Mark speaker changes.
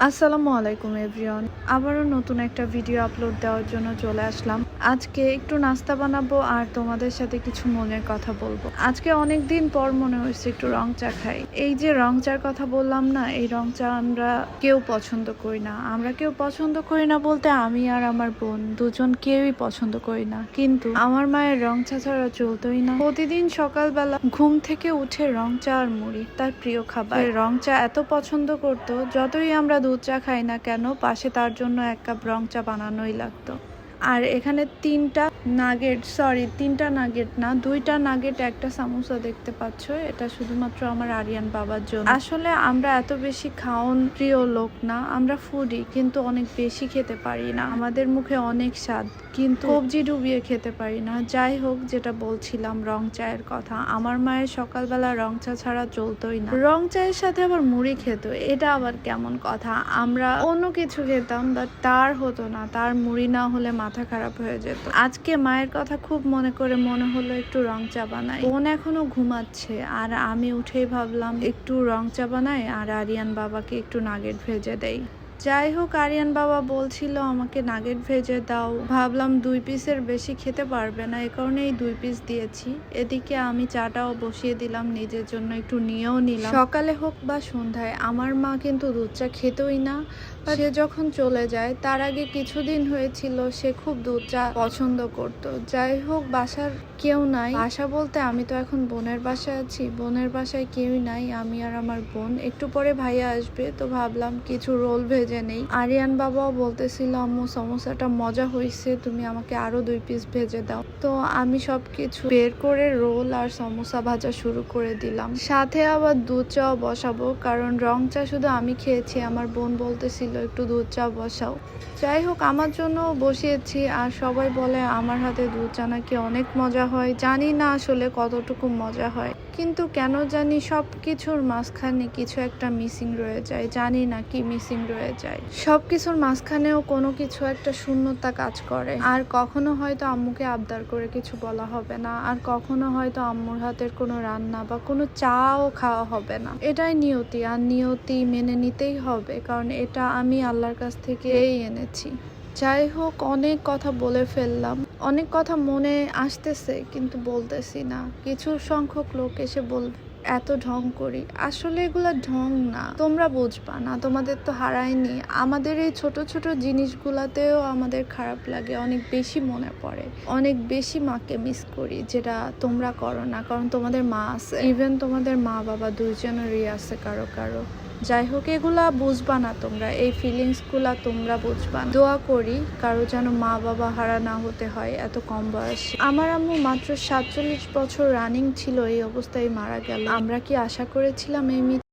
Speaker 1: আসসালামু আলাইকুম এভরিওয়ান। আবারও নতুন একটা ভিডিও আপলোড দেওয়ার জন্য চলে আসলাম। আজকে একটু নাস্তা বানাবো আর তোমাদের সাথে কিছু মনের কথা বলবো। আজকে অনেক দিন পর মনে হয়েছে একটু রং চা খাই। এই যে রং চার কথা বললাম না, এই রং চা আমরা কেউ পছন্দ করি না। আমরা কেউ পছন্দ করি না বলতে আমি আর আমার বোন দুজন কেউই পছন্দ করি না, কিন্তু আমার মায়ের রং চা ছাড়া চলতোই না। প্রতিদিন সকালবেলা ঘুম থেকে উঠে রং চা আর মুড়ি তার প্রিয় খাবার। রং চা এত পছন্দ করতো, যতই আমরা দুধ চা খাই না কেন পাশে তার জন্য এক কাপ রং চা বানানোই লাগতো। আর এখানে তিনটা নাগেট না, দুইটা নাগেট একটা সামোসা দেখতে পাচ্ছ, এটা শুধুমাত্র আমার আরিয়ান বাবার জন্য। আসলে আমরা এত বেশি খাওন প্রিয় লোক না, আমরা ফুডি, কিন্তু অনেক বেশি খেতে পারি না। আমাদের মুখে অনেক স্বাদ, কিন্তু সবজি ডুবিয়ে খেতে পারি না। যাই হোক, যেটা বলছিলাম রং চায়ের কথা, আমার মায়ের সকালবেলা রং চা ছাড়া চলতোই না। রং চায়ের সাথে আবার মুড়ি খেত, এটা আবার কেমন কথা। আমরা অন্য কিছু খেতাম, বাট তার হতো না, তার মুড়ি না হলে মাথা খারাপ হয়ে যেত। আজকে মায়ের কথা খুব মনে করে মনে হলো একটু রং চা বানাই। বোন এখনো ঘুমাচ্ছে আর আমি উঠেই ভাবলাম একটু রং চা বানাই আর আরিয়ান বাবাকে একটু নাগেট ভেজে দেই। যাই হোক, আরিয়ান বাবা বলছিল আমাকে নাগেট ভেজে দাও, ভাবলাম 2 পিসের বেশি খেতে পারবে না, এ কারণে এই 2 পিস দিয়েছি। এদিকে আমি চাটাও বসিয়ে দিলাম, নিজের জন্য একটু নিয়েও নিলাম। সকালে হোক বা সন্ধ্যায় আমার মা কিন্তু দুধ চা খেতই না। সে যখন চলে যায় তার আগে কিছুদিন হয়েছিল সে খুব দুধ চা পছন্দ করত। যাই হোক, বাসার কেউ নাই, বাসা বলতে আমি তো এখন বোনের বাসায় আছি, বোনের বাসায় কেউই নাই, আমি আর আমার বোন। একটু পরে ভাইয়া আসবে, তো ভাবলাম কিছু রোল ভেজে নেই। আরিয়ান বাবাও বলতেছিল আম্মু সমোসাটা মজা হয়েছে, তুমি আমাকে আরো 2 পিস ভেজে দাও। তো আমি সবকিছু বের করে রোল আর সমোসা ভাজা শুরু করে দিলাম। সাথে আবার দুধ চাও বসাবো, কারণ রং চা শুধু আমি খেয়েছি, আমার বোন বলতেছিল একটু দুধ চা বসাও। যাই হোক, আমার জন্য বসিয়েছি। আর সবাই বলে আমার হাতে দুধ চা নাকি অনেক মজা হয়। জানি না আসলে কতটুকু মজা হয়, কিন্তু কেন জানি সব কিছুর মাঝখানে কিছু একটা মিসিং রয়ে যায়। জানি না কি মিসিং রয়ে যায়, সব কিছুর মাঝখানেও কোনো কিছু একটা শূন্যতা কাজ করে। আর কখনো হয়তো আম্মুকে আবদার করে কিছু বলা হবে না, আর কখনো হয়তো আম্মুর হাতের কোনো রান্না বা কোনো চাও খাওয়া হবে না। এটাই নিয়তি, আর নিয়তি মেনে নিতেই হবে, কারণ এটা আমি আল্লাহর কাছ থেকে এনেছি। যাই হোক, অনেক কথা বলে ফেললাম, অনেক কথা মনে আসতেছে কিন্তু বলতেছি না। কিছু সংখ্যক লোক এসে বলবে এত ঢং করি, আসলে এগুলা ঢং না, তোমরা বুঝবা না, তোমাদের তো হারায়নি। আমাদের এই ছোট ছোট জিনিসগুলাতেও আমাদের খারাপ লাগে, অনেক বেশি মনে পড়ে, অনেক বেশি মাকে মিস করি, যেটা তোমরা করো না, কারণ তোমাদের মা আছে, ইভেন তোমাদের মা বাবা দুইজনেরই আছে কারো কারো। যাই হোক, এগুলা বুঝবা না তোমরা, এই ফিলিংসগুলা তোমরা বুঝবা না। দোয়া করি কারো যেন মা বাবা হারা না হতে হয় এত কম বয়সে। আমার আম্মু মাত্র 47 বছর রানিং ছিল, এই অবস্থায় মারা গেল। আমরা কি আশা করেছিলাম এই